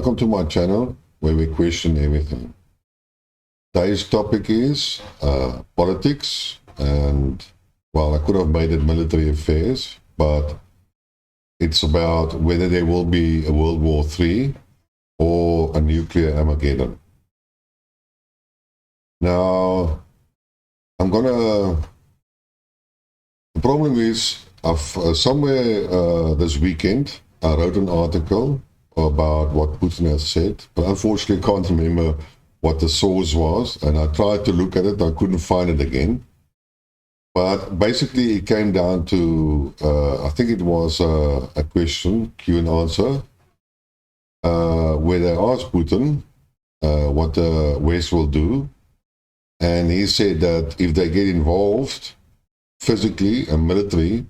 welcome to my channel where we question everything. Today's topic is politics, and well, I could have made it military affairs, but it's about whether there will be a World War III or a nuclear Armageddon. Now, the problem is, somewhere this weekend, I wrote an article about what Putin has said, but unfortunately I can't remember what the source was, and I tried to look at it, I couldn't find it again. But basically it came down to, I think it was a question, Q and answer, where they asked Putin what the West will do, and he said that if they get involved physically and military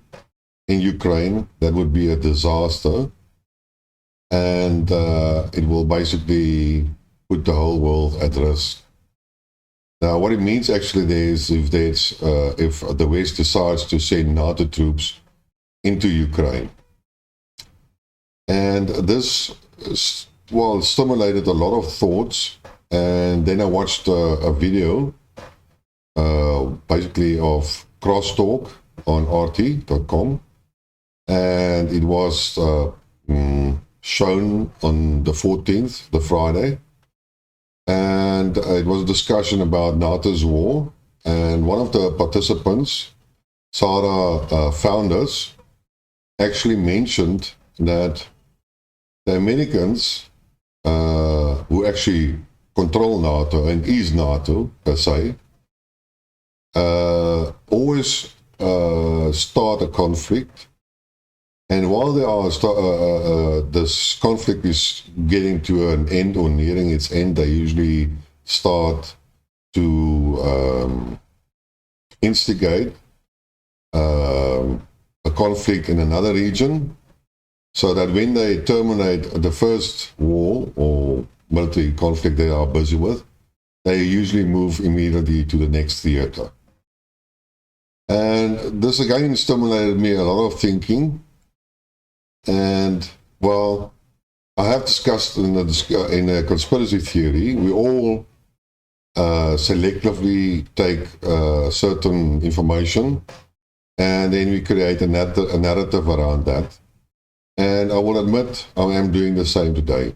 in Ukraine, that would be a disaster, and it will basically put the whole world at risk. Now, what it means actually there is if the West decides to send NATO troops into Ukraine. And this, well, stimulated a lot of thoughts, and then I watched a video basically of Crosstalk on rt.com, and it was shown on the 14th, the Friday, and it was a discussion about NATO's war, and one of the participants, Sarah Founders, actually mentioned that the Americans, who actually control NATO and is NATO per se, always start a conflict, and while they are this conflict is getting to an end or nearing its end, they usually start to instigate a conflict in another region, so that when they terminate the first war or military conflict they are busy with, they usually move immediately to the next theater. And this again stimulated me a lot of thinking. And well, I have discussed in a conspiracy theory, we all selectively take certain information, and then we create a narrative around that. And I will admit I am doing the same today.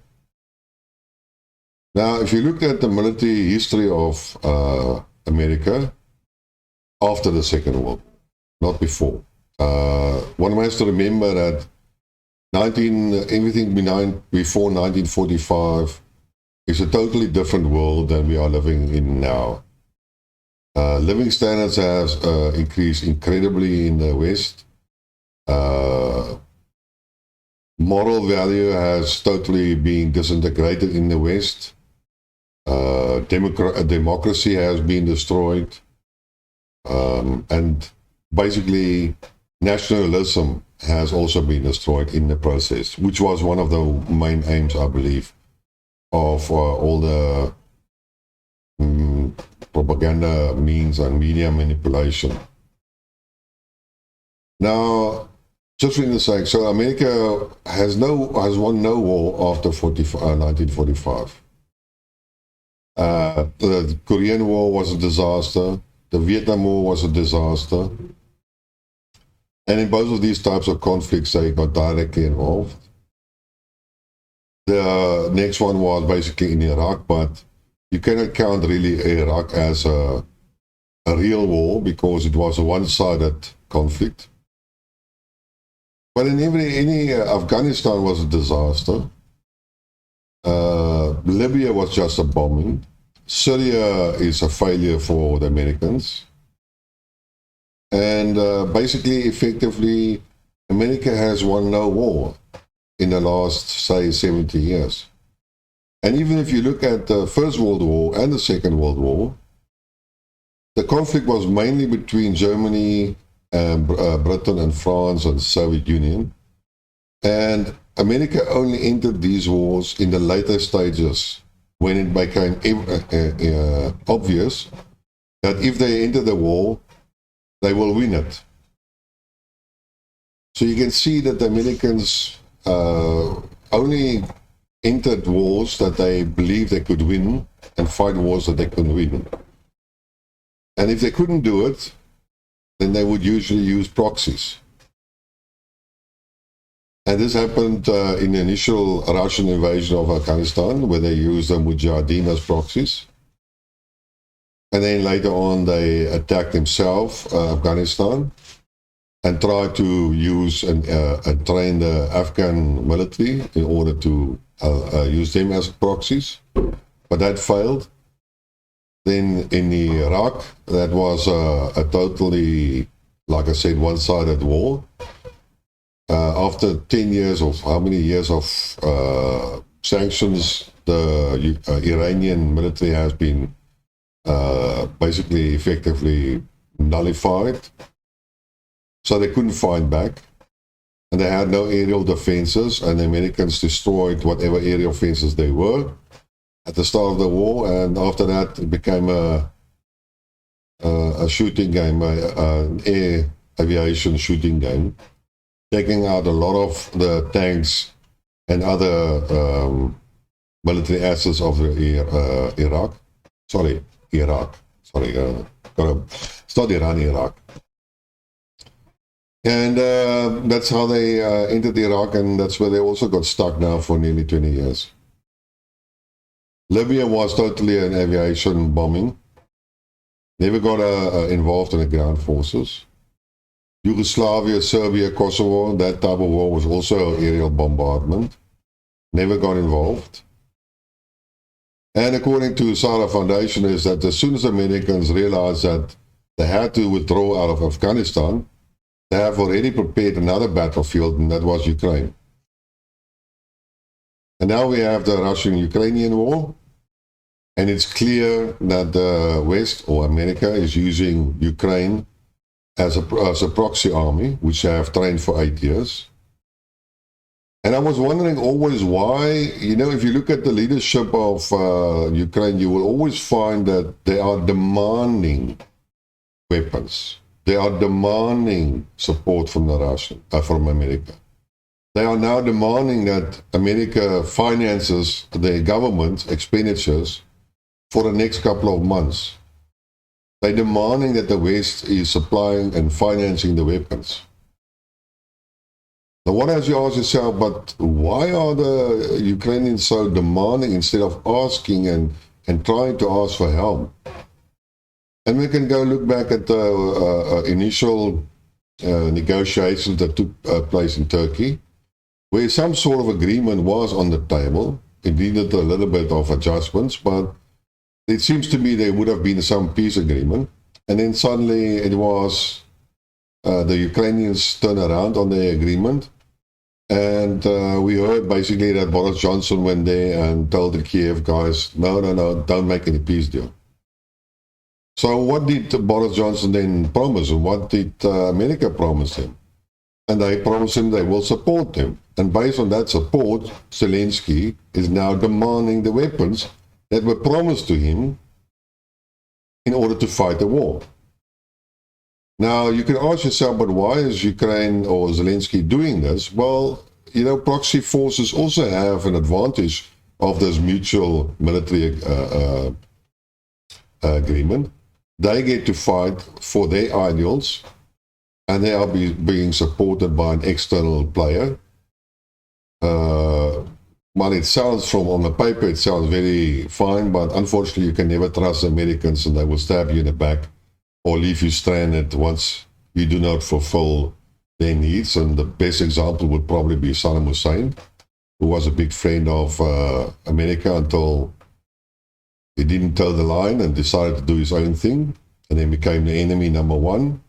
Now, if you look at the military history of America after the Second World War, not before, one has to remember that everything before 1945 is a totally different world than we are living in now. Living standards has increased incredibly in the West. Moral value has totally been disintegrated in the West. Democracy has been destroyed. And basically nationalism has also been destroyed in the process, which was one of the main aims, I believe, of all the propaganda means and media manipulation. Now, just for the sake, so America has won no war after 1945. The Korean War was a disaster. The Vietnam War was a disaster. And in both of these types of conflicts, they got directly involved. The next one was basically in Iraq, but you cannot count really Iraq as a real war because it was a one-sided conflict. But in any Afghanistan was a disaster. Libya was just a bombing. Syria is a failure for the Americans. And basically, effectively, America has won no war in the last, say, 70 years. And even if you look at the First World War and the Second World War, the conflict was mainly between Germany and Britain and France and the Soviet Union. And America only entered these wars in the later stages when it became obvious that if they enter the war, they will win it. So you can see that the Americans only entered wars that they believed they could win and fight wars that they couldn't win. And if they couldn't do it, then they would usually use proxies. And this happened in the initial Russian invasion of Afghanistan, where they used the Mujahideen as proxies. And then later on, they attacked themselves, Afghanistan, and tried to use and train the Afghan military in order to use them as proxies. But that failed. Then in Iraq, that was a totally, like I said, one-sided war. After 10 years of how many years of sanctions, the Iranian military has been basically effectively nullified. So they couldn't fight back. And they had no aerial defenses, and the Americans destroyed whatever aerial defenses they were at the start of the war. And after that, it became a shooting game, an air aviation shooting game, taking out a lot of the tanks and other military assets of Iraq. Sorry, it's not Iran, Iraq. And that's how they entered Iraq, and that's where they also got stuck now for nearly 20 years. Libya was totally an aviation bombing. Never got involved in the ground forces. Yugoslavia, Serbia, Kosovo, that type of war was also aerial bombardment. Never got involved. And according to Sarah Foundation, is that as soon as the Americans realized that they had to withdraw out of Afghanistan, they have already prepared another battlefield, and that was Ukraine. And now we have the Russian-Ukrainian war, and it's clear that the West, or America, is using Ukraine as a proxy army, which they have trained for 8 years. And I was wondering always why, if you look at the leadership of Ukraine, you will always find that they are demanding weapons. They are demanding support from from America. They are now demanding that America finances their government expenditures for the next couple of months. They're demanding that the West is supplying and financing the weapons. Now, what has you asked yourself, but why are the Ukrainians so demanding instead of asking and trying to ask for help? And we can go look back at the initial negotiations that took place in Turkey, where some sort of agreement was on the table. It needed a little bit of adjustments, but it seems to me there would have been some peace agreement. And then suddenly it was the Ukrainians turn around on the agreement. And we heard basically that Boris Johnson went there and told the Kiev guys, no, don't make any peace deal. So what did Boris Johnson then promise, and what did America promise him? And they promised him they will support him. And based on that support, Zelensky is now demanding the weapons that were promised to him in order to fight the war. Now, you can ask yourself, but why is Ukraine or Zelensky doing this? Well, proxy forces also have an advantage of this mutual military agreement. They get to fight for their ideals, and they are being supported by an external player. Well, it sounds on the paper, it sounds very fine, but unfortunately you can never trust the Americans, and they will stab you in the back or leave you stranded once you do not fulfill their needs. And the best example would probably be Saddam Hussein, who was a big friend of America until he didn't toe the line and decided to do his own thing, and then became the enemy number one.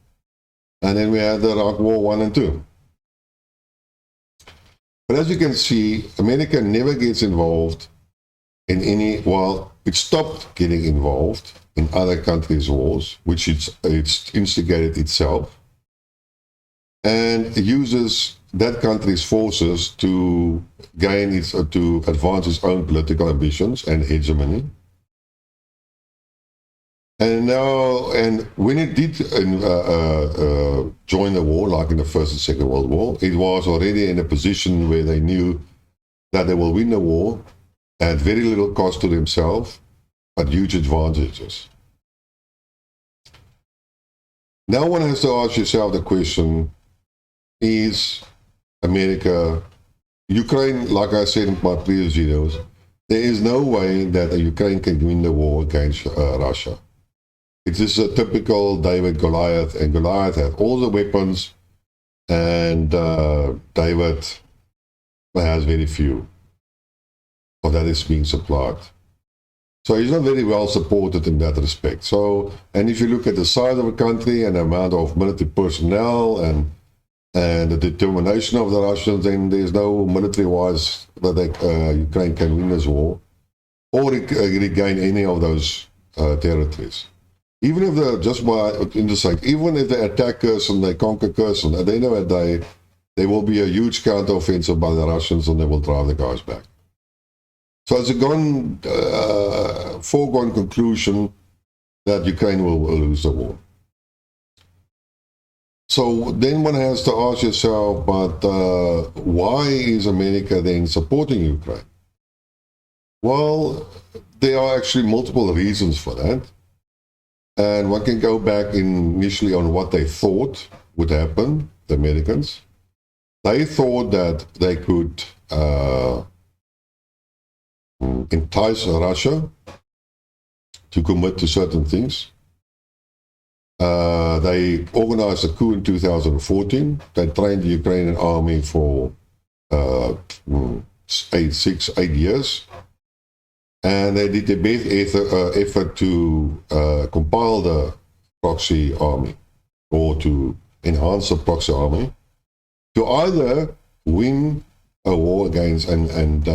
And then we had the Iraq War 1 and 2. But as you can see, America never gets involved in it stopped getting involved in other countries' wars, which it's instigated itself, and uses that country's forces to to advance its own political ambitions and hegemony. And when it did join the war, like in the First and Second World War, it was already in a position where they knew that they will win the war at very little cost to themselves, but huge advantages. Now one has to ask yourself the question, is America, Ukraine, like I said in my previous videos, there is no way that Ukraine can win the war against Russia. It is a typical David Goliath, and Goliath had all the weapons, and David has very few, or that is being supplied. So he's not very well supported in that respect. So, and if you look at the size of the country and the amount of military personnel and the determination of the Russians, then there's no military-wise that Ukraine can win this war or regain any of those territories. Even if they're just by intersect, even if they attack us and they conquer us, and at the end of the day, there will be a huge counteroffensive by the Russians and they will drive the guys back. So it's a foregone conclusion that Ukraine will lose the war. So then one has to ask yourself, but why is America then supporting Ukraine? Well, there are actually multiple reasons for that. And one can go back initially on what they thought would happen, the Americans. They thought that they could entice Russia to commit to certain things. They organized a coup in 2014. They trained the Ukrainian army for 8 years. And they did their best effort to compile the proxy army, or to enhance the proxy army, to either win a war against, and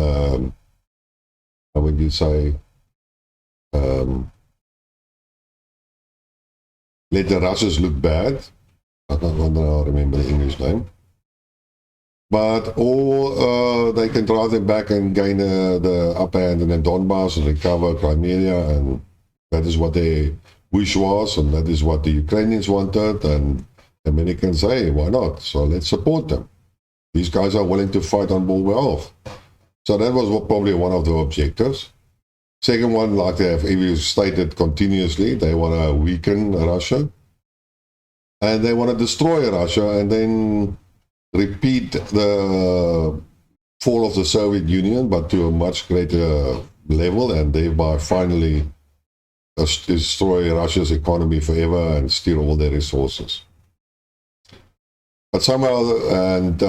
how would you say, let the Russians look bad. I don't remember the English name. But, or they can drive them back and gain the upper hand in the Donbass and recover Crimea, and that is what their wish was, and that is what the Ukrainians wanted, and the Americans say, why not? So let's support them. These guys are willing to fight on both behalf. So that was probably one of the objectives. Second one, like they have stated continuously, they want to weaken Russia, and they want to destroy Russia, and then repeat the fall of the Soviet Union, but to a much greater level, and thereby finally destroy Russia's economy forever and steal all their resources. But somehow, and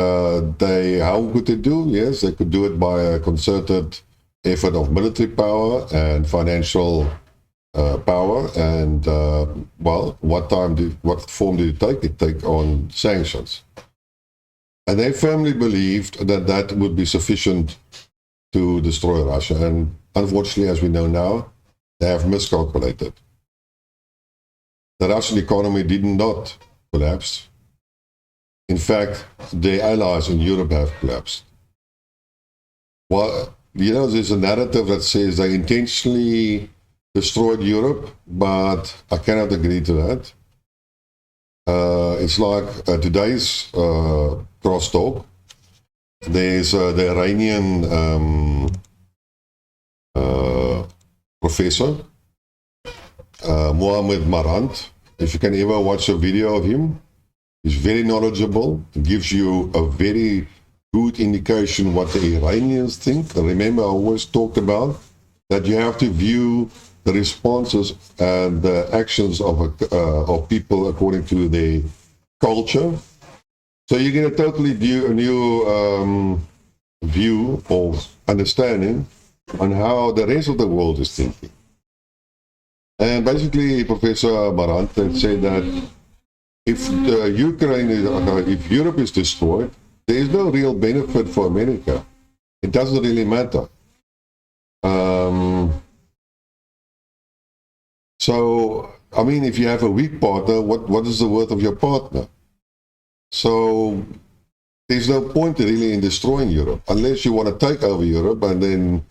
how could they do? Yes, they could do it by a concerted effort of military power and financial power, and well, what form did it take? It took on sanctions. And they firmly believed that that would be sufficient to destroy Russia. And unfortunately, as we know now, they have miscalculated. The Russian economy did not collapse. In fact, their allies in Europe have collapsed. Well, you know, there's a narrative that says they intentionally destroyed Europe, but I cannot agree to that. It's like today's Crosstalk. There's the Iranian professor, Mohammed Marant. If you can ever watch a video of him, he's very knowledgeable. It gives you a very good indication what the Iranians think. Remember, I always talked about that you have to view the responses and the actions of people according to their culture. So you get a totally new view of understanding on how the rest of the world is thinking. And basically, Professor Marant said that if if Europe is destroyed, there is no real benefit for America. It doesn't really matter. So, I mean, if you have a weak partner, what is the worth of your partner? So, there's no point really in destroying Europe, unless you want to take over Europe and then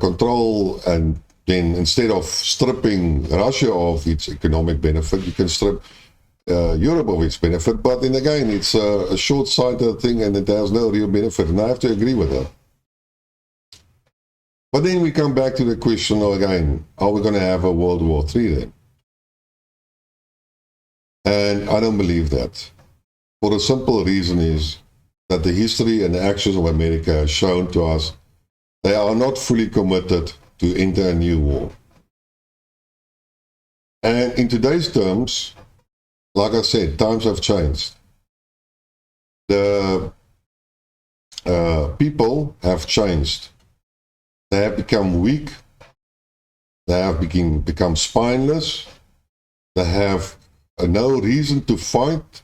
control, and then instead of stripping Russia of its economic benefit, you can strip Europe of its benefit. But then again, it's a short-sighted thing, and it has no real benefit, and I have to agree with that. But then we come back to the question again, are we going to have a World War III then? And I don't believe that. For a simple reason is that the history and the actions of America have shown to us they are not fully committed to enter a new war. And in today's terms, like I said, times have changed. The people have changed. They have become weak. They have become spineless. They have no reason to fight.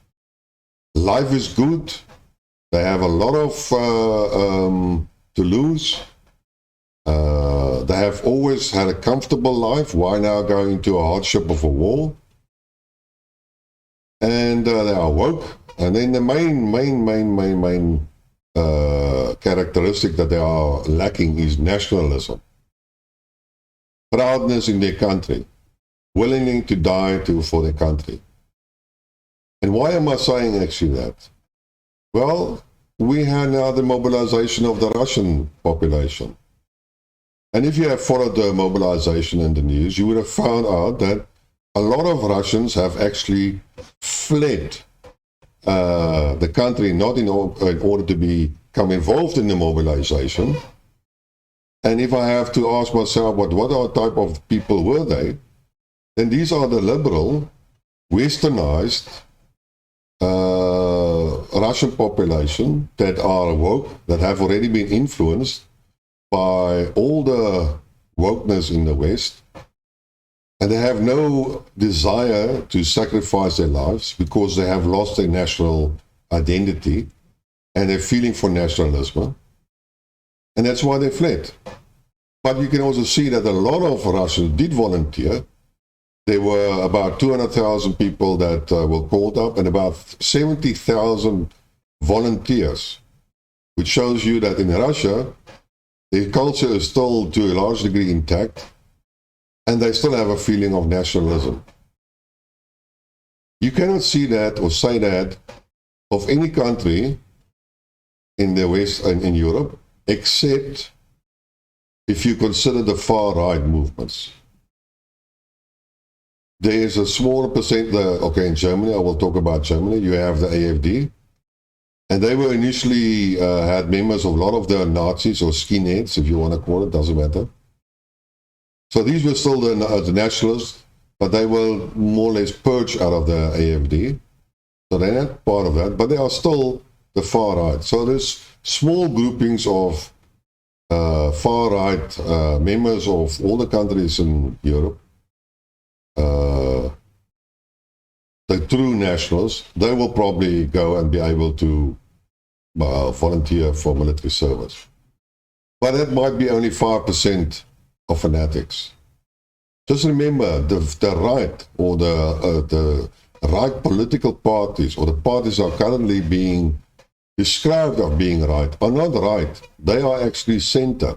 Life is good. They have a lot of to lose. They have always had a comfortable life. Why now go into a hardship of a war? And they are woke. And then the main characteristic that they are lacking is nationalism. Proudness in their country. Willing to die for their country. And why am I saying actually that? Well, we have now the mobilization of the Russian population. And if you have followed the mobilization in the news, you would have found out that a lot of Russians have actually fled the country, not in order to become involved in the mobilization. And if I have to ask myself, what type of people were they? Then these are the liberal, westernized Russian population that are woke, that have already been influenced by all the wokeness in the West, and they have no desire to sacrifice their lives because they have lost their national identity and their feeling for nationalism, and that's why they fled. But you can also see that a lot of Russians did volunteer. There were about 200,000 people that were called up and about 70,000 volunteers, which shows you that in Russia, the culture is still to a large degree intact, and they still have a feeling of nationalism. You cannot see that or say that of any country in the West and in Europe, except if you consider the far-right movements. There is a smaller percent, in Germany, I will talk about Germany, you have the AfD, and they were initially had members of a lot of the Nazis or skinheads, if you want to call it, doesn't matter. So these were still the nationalists, but they were more or less purged out of the AfD. So they're not part of that, but they are still the far right. So there's small groupings of far right members of all the countries in Europe. The true nationals, they will probably go and be able to volunteer for military service. But that might be only 5% of fanatics. Just remember, the right or the right political parties or the parties are currently being described as being right are not right. They are actually center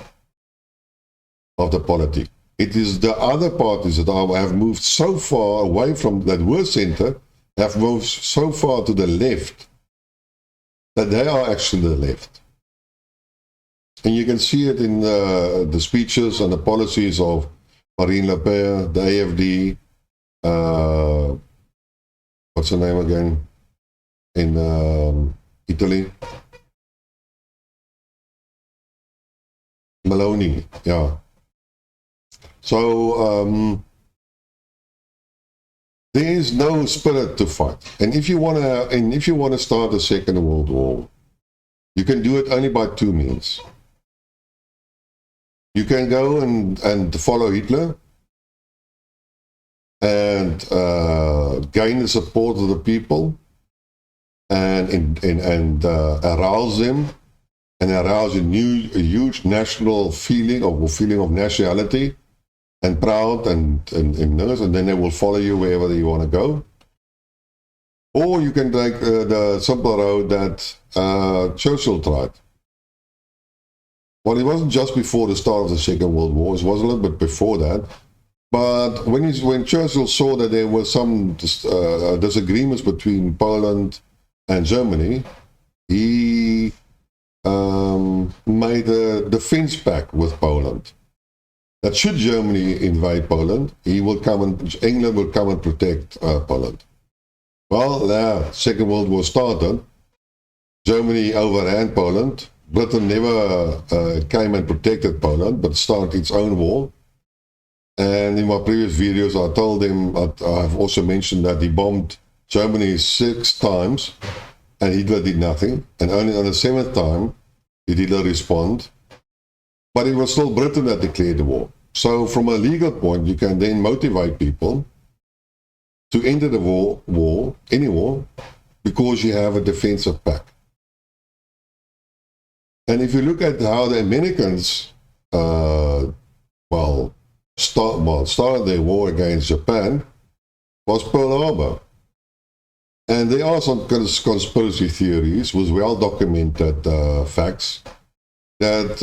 of the politics. It is the other parties that have moved so far away from that were center, have moved so far to the left that they are actually the left. And you can see it in the speeches and the policies of Marine Le Pen, the AfD, what's her name again, in Italy? Meloni, yeah. So there is no spirit to fight. And if you want to start a second world war, you can do it only by two means. You can go and follow Hitler and gain the support of the people and arouse them and arouse a huge national feeling of nationality and proud and nervous, and then they will follow you wherever you want to go. Or you can take the simple road that Churchill tried. Well, it wasn't just before the start of the Second World War, it was a little bit before that. But when Churchill saw that there were some disagreements between Poland and Germany, he made a defense pact with Poland. that should Germany invade Poland, England will come and protect Poland. Well, Second World War started. Germany overran Poland. Britain never came and protected Poland, but started its own war. And in my previous videos, I told them, I've also mentioned that he bombed Germany 6 times, and Hitler did nothing. And only on the 7th time did Hitler respond. But it was still Britain that declared the war. So from a legal point, you can then motivate people to enter the any war, because you have a defensive pact. And if you look at how the Americans started their war against Japan, was Pearl Harbor. And there are some conspiracy theories with well-documented facts that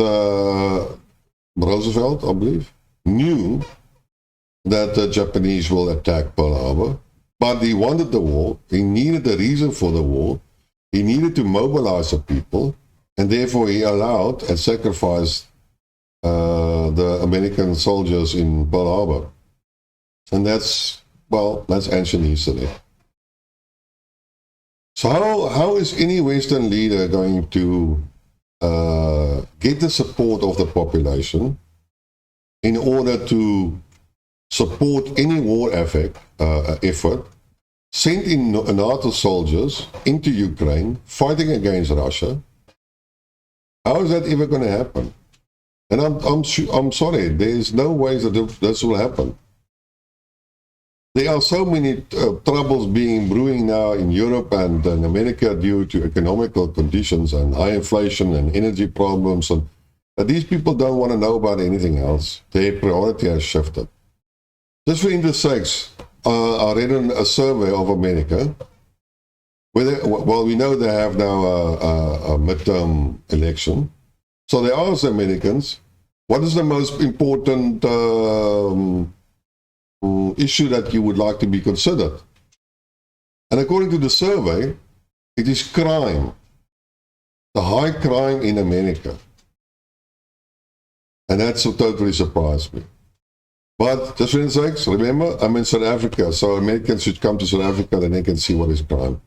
Roosevelt, I believe, knew that the Japanese will attack Pearl Harbor, but he wanted the war. He needed a reason for the war. He needed to mobilize the people, and therefore he allowed and sacrificed the American soldiers in Pearl Harbor. And that's ancient history. So how is any Western leader going to get the support of the population in order to support any war effort, send in NATO soldiers into Ukraine, fighting against Russia? How is that ever going to happen? And I'm sorry, there is no way that this will happen. There are so many troubles brewing now in Europe and in America due to economical conditions and high inflation and energy problems, and that these people don't want to know about anything else. Their priority has shifted. Just for interest sakes, I read a survey of America. We know they have now a midterm election. So they asked Americans, what is the most important issue that you would like to be considered? And according to the survey, it is crime. The high crime in America. And that's what totally surprised me. But just for instance, remember, I'm in South Africa, so Americans should come to South Africa, then they can see what is crime.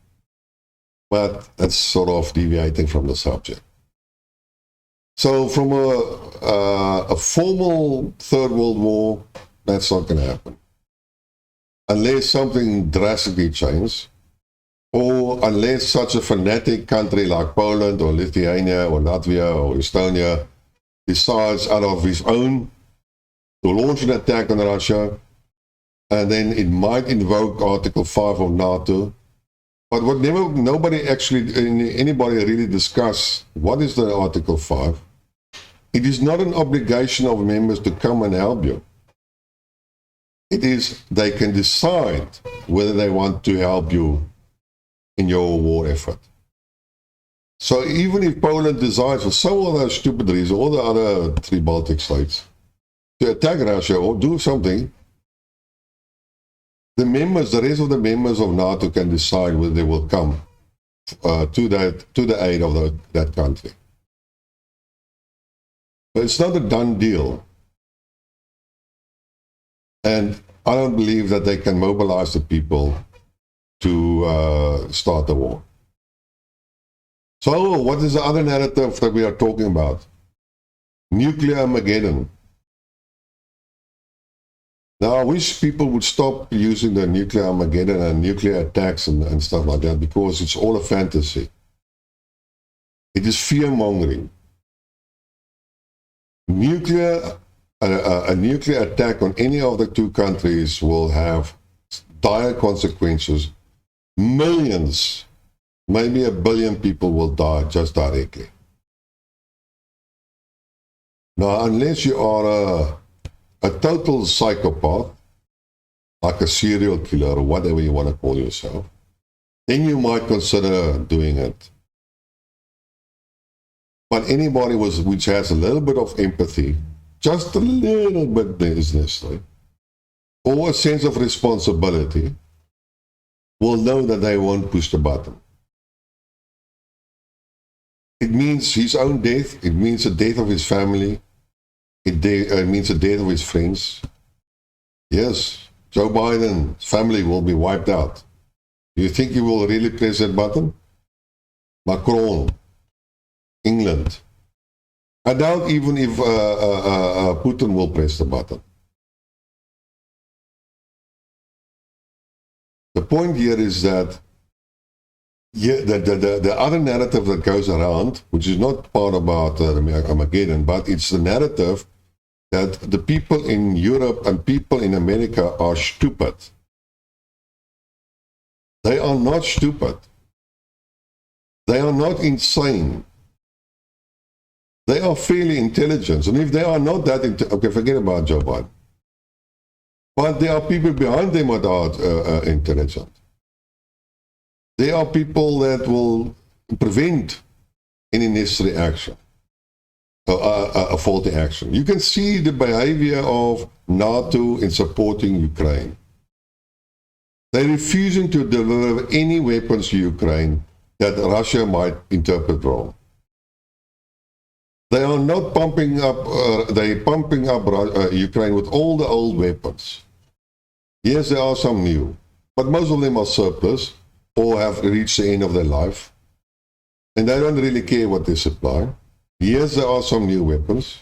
But that's sort of deviating from the subject. So from a formal Third World War, that's not going to happen. Unless something drastically changes, or unless such a fanatic country like Poland or Lithuania or Latvia or Estonia decides out of his own to launch an attack on Russia, and then it might invoke Article 5 of NATO. But anybody really discuss what is the Article 5. It is not an obligation of members to come and help you. It is, they can decide whether they want to help you in your war effort. So even if Poland decides for some other stupid reason, all the other 3 Baltic states, to attack Russia or do something, the rest of the members of NATO can decide whether they will come to the aid of that country. But it's not a done deal. And I don't believe that they can mobilize the people to start the war. So what is the other narrative that we are talking about? Nuclear Armageddon. Now, I wish people would stop using the nuclear Armageddon and nuclear attacks and stuff like that, because it's all a fantasy. It is fear-mongering. A nuclear attack on any of the 2 countries will have dire consequences. Millions, maybe 1 billion people will die just directly. Now, unless you are a total psychopath, like a serial killer or whatever you want to call yourself, then you might consider doing it. But anybody which has a little bit of empathy, just a little bit businessly, or a sense of responsibility, will know that they won't push the button. It means his own death, it means the death of his family, It means the death of his friends. Yes, Joe Biden's family will be wiped out. Do you think he will really press that button? Macron, England. I doubt even if Putin will press the button. The point here is that the other narrative that goes around, which is not part about Armageddon, but it's the narrative that the people in Europe and people in America are stupid. They are not stupid. They are not insane. They are fairly intelligent. And if they are not that okay, forget about Joe Biden. But there are people behind them that are intelligent. There are people that will prevent any necessary action, a faulty action. You can see the behavior of NATO in supporting Ukraine. They're refusing to deliver any weapons to Ukraine that Russia might interpret wrong. They are not pumping up, they're pumping up Ukraine with all the old weapons. Yes, there are some new, but most of them are surplus or have reached the end of their life. And they don't really care what they supply. Yes, there are some new weapons,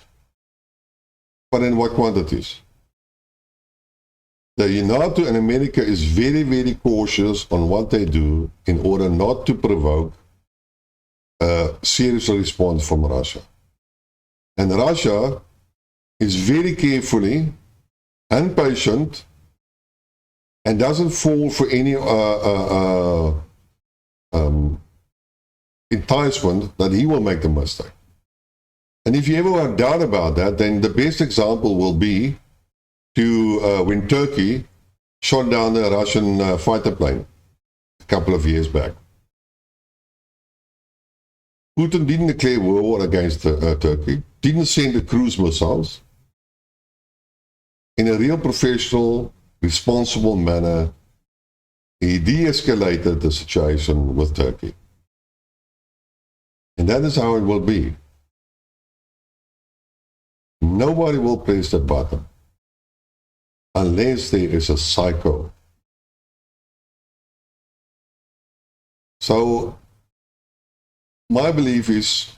but in what quantities? The NATO and America is very, very cautious on what they do in order not to provoke a serious response from Russia. And Russia is very carefully and patient and doesn't fall for any enticement that he will make the mistake. And if you ever have doubt about that, then the best example will be to when Turkey shot down a Russian fighter plane a couple of years back. Putin didn't declare war against Turkey, didn't send the cruise missiles. In a real professional, responsible manner, he de-escalated the situation with Turkey. And that is how it will be. Nobody will press that button unless there is a psycho. So, my belief is,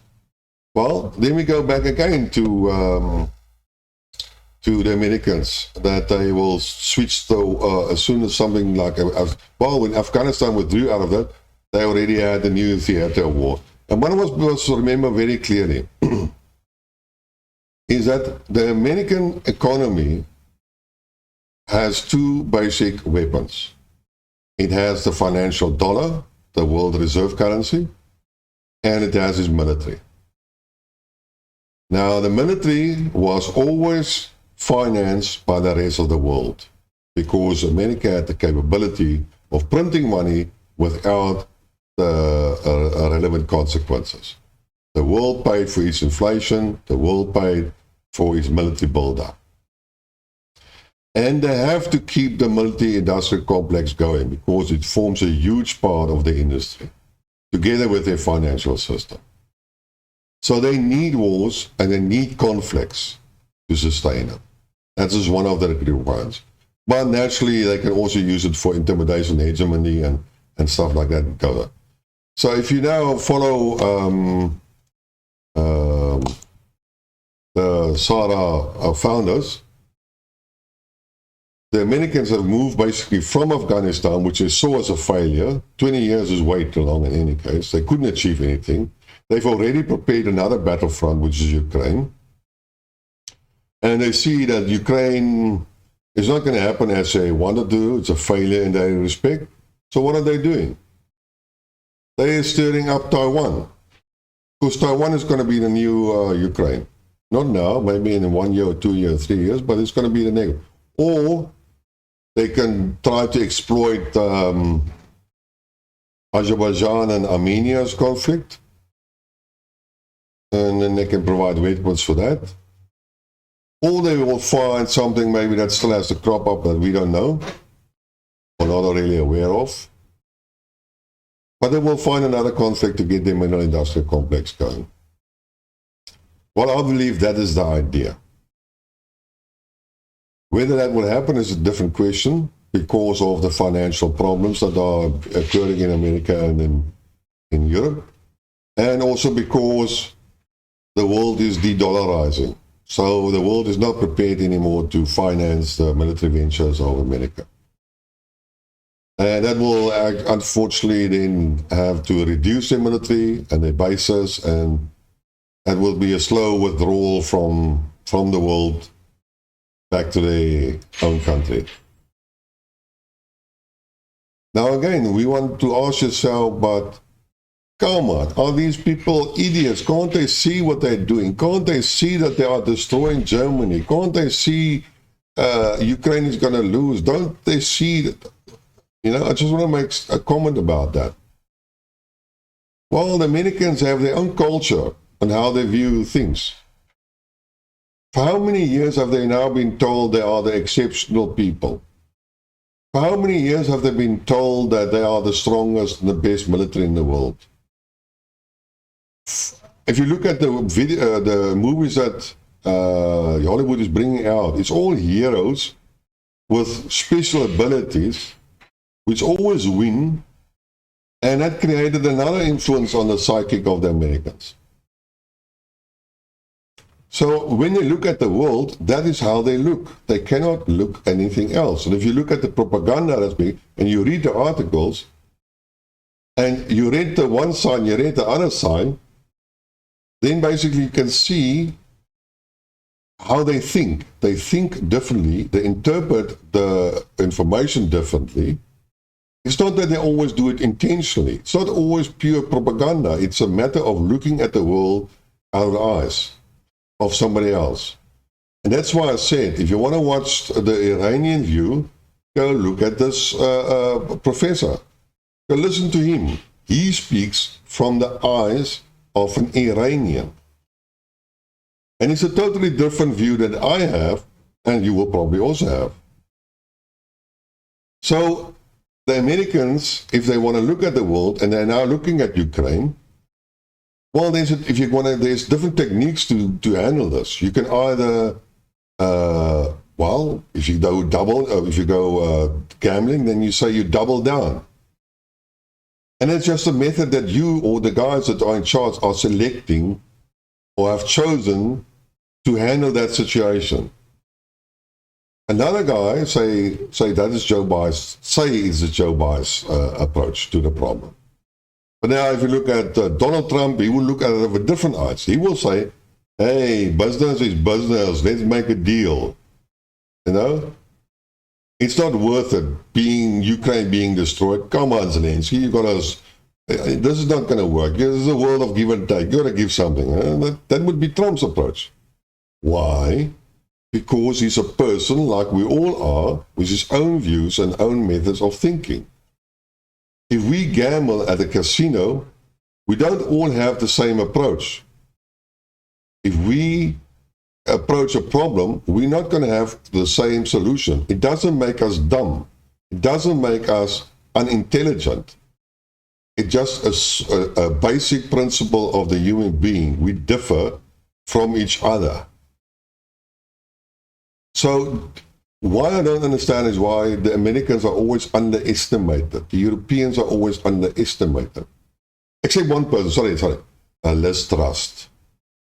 well, then we go back again to the Americans, that they will switch to, as soon as something like, well, when Afghanistan withdrew out of that, they already had a new theater of war. And one was remember very clearly, is that the American economy has two basic weapons. It has the financial dollar, the world reserve currency, and it has its military. Now, the military was always financed by the rest of the world because America had the capability of printing money without the relevant consequences. The world paid for its inflation, the world paid for its military buildup. And they have to keep the military-industrial complex going because it forms a huge part of the industry, together with their financial system. So they need wars and they need conflicts to sustain it. That is one of the requirements. But naturally, they can also use it for intimidation, hegemony, and stuff like that. So if you now follow the SARA founders, the Americans have moved basically from Afghanistan, which they saw as a failure. 20 years is way too long in any case. They couldn't achieve anything. They've already prepared another battlefront, which is Ukraine. And they see that Ukraine is not going to happen as they want to do. It's a failure in their respect. So what are they doing? They are stirring up Taiwan. Because Taiwan is going to be the new Ukraine. Not now, maybe in 1 year or 2 years, 3 years, but it's going to be the next. Or they can try to exploit Azerbaijan and Armenia's conflict. And then they can provide weapons for that. Or they will find something maybe that still has to crop up that we don't know, or not really aware of. But they will find another conflict to get their mineral industrial complex going. Well, I believe that is the idea. Whether that will happen is a different question because of the financial problems that are occurring in America and in Europe, and also because the world is de-dollarizing. So the world is not prepared anymore to finance the military ventures of America. And that will unfortunately then have to reduce their military and their bases, and that will be a slow withdrawal from the world back to their own country. Now again, we want to ask yourself, but come on, are these people idiots? Can't they see what they're doing? Can't they see that they are destroying Germany? Can't they see Ukraine is going to lose? Don't they see that? You know, I just want to make a comment about that. Well, the Americans have their own culture and how they view things. For how many years have they now been told they are the exceptional people? For how many years have they been told that they are the strongest and the best military in the world? If you look at the movies that Hollywood is bringing out, it's all heroes with special abilities, which always win, and that created another influence on the psychic of the Americans. So when they look at the world, that is how they look. They cannot look anything else. And if you look at the propaganda that's being, and you read the articles, and you read the one side, you read the other side, then basically you can see how they think. They think differently, they interpret the information differently. It's not that they always do it intentionally. It's not always pure propaganda. It's a matter of looking at the world out of the eyes of somebody else. And that's why I said, if you want to watch the Iranian view, go look at this professor. Go listen to him. He speaks from the eyes of an Iranian. And it's a totally different view that I have, and you will probably also have. So the Americans, if they want to look at the world, and they're now looking at Ukraine, well, there's different techniques to handle this. You can either, if you go gambling, then you say you double down. And it's just a method that you or the guys that are in charge are selecting or have chosen to handle that situation. Another guy say that is Joe Biden's, is the Joe Biden's approach to the problem. But now if you look at Donald Trump, he will look at it with different eyes. He will say, hey, business is business, let's make a deal. You know? It's not worth it, Ukraine being destroyed. Come on, Zelensky, this is not going to work. This is a world of give and take. You got to give something. That would be Trump's approach. Why? Because he's a person, like we all are, with his own views and own methods of thinking. If we gamble at a casino, we don't all have the same approach. If we approach a problem, we're not going to have the same solution. It doesn't make us dumb. It doesn't make us unintelligent. It's just a basic principle of the human being. We differ from each other. So what I don't understand is why the Americans are always underestimated. The Europeans are always underestimated. Except one person, sorry, Liz Truss.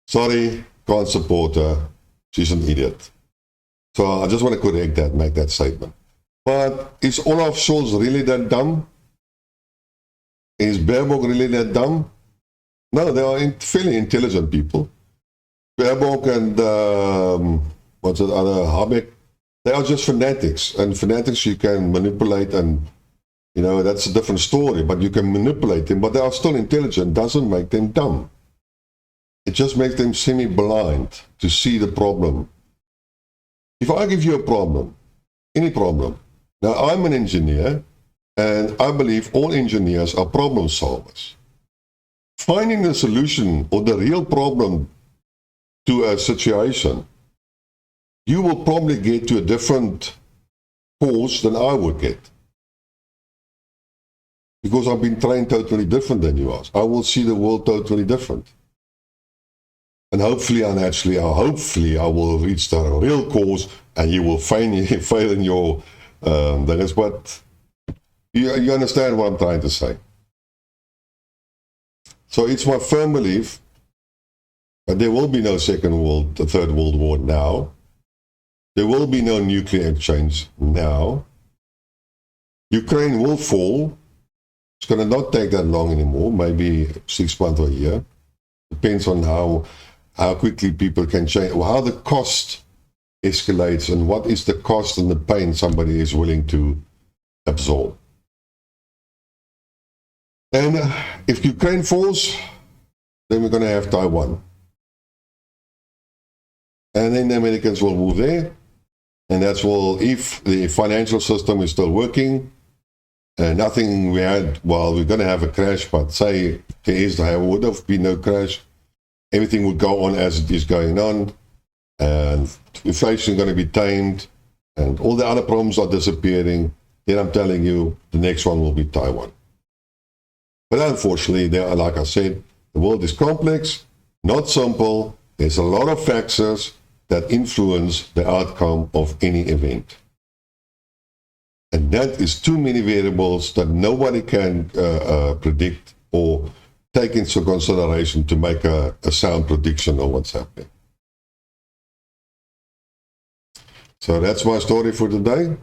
Sorry, can't support her. She's an idiot. So I just want to correct that, make that statement. But is Olaf Scholz really that dumb? Is Baerbock really that dumb? No, they are fairly intelligent people. Baerbock and what's the other, Habeck, they are just fanatics. And fanatics you can manipulate, and that's a different story, but you can manipulate them, but they are still intelligent. Doesn't make them dumb. It just makes them semi-blind to see the problem. If I give you a problem, any problem, now I'm an engineer, and I believe all engineers are problem solvers. Finding the solution or the real problem to a situation, you will probably get to a different course than I would get. Because I've been trained totally different than you are. I will see the world totally different. And hopefully, and actually, hopefully, I will reach the real cause, and you will fail in your. That is what you understand what I'm trying to say. So it's my firm belief that there will be no third world war now. There will be no nuclear exchange now. Ukraine will fall. It's going to not take that long anymore, maybe 6 months or a year. Depends on how quickly people can change, or how the cost escalates, and what is the cost and the pain somebody is willing to absorb. And if Ukraine falls, then we're going to have Taiwan. And then the Americans will move there. And that's if the financial system is still working, nothing we had, well, we're going to have a crash, but say there would have been no crash. Everything would go on as it is going on. And inflation is going to be tamed. And all the other problems are disappearing. Then I'm telling you, the next one will be Taiwan. But unfortunately, like I said, the world is complex, not simple. There's a lot of factors that influence the outcome of any event. And that is too many variables that nobody can predict or take into consideration to make a sound prediction of what's happening. So that's my story for today. If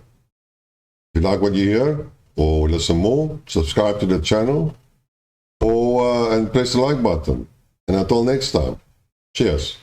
you like what you hear or listen more, subscribe to the channel and press the like button. And until next time, cheers.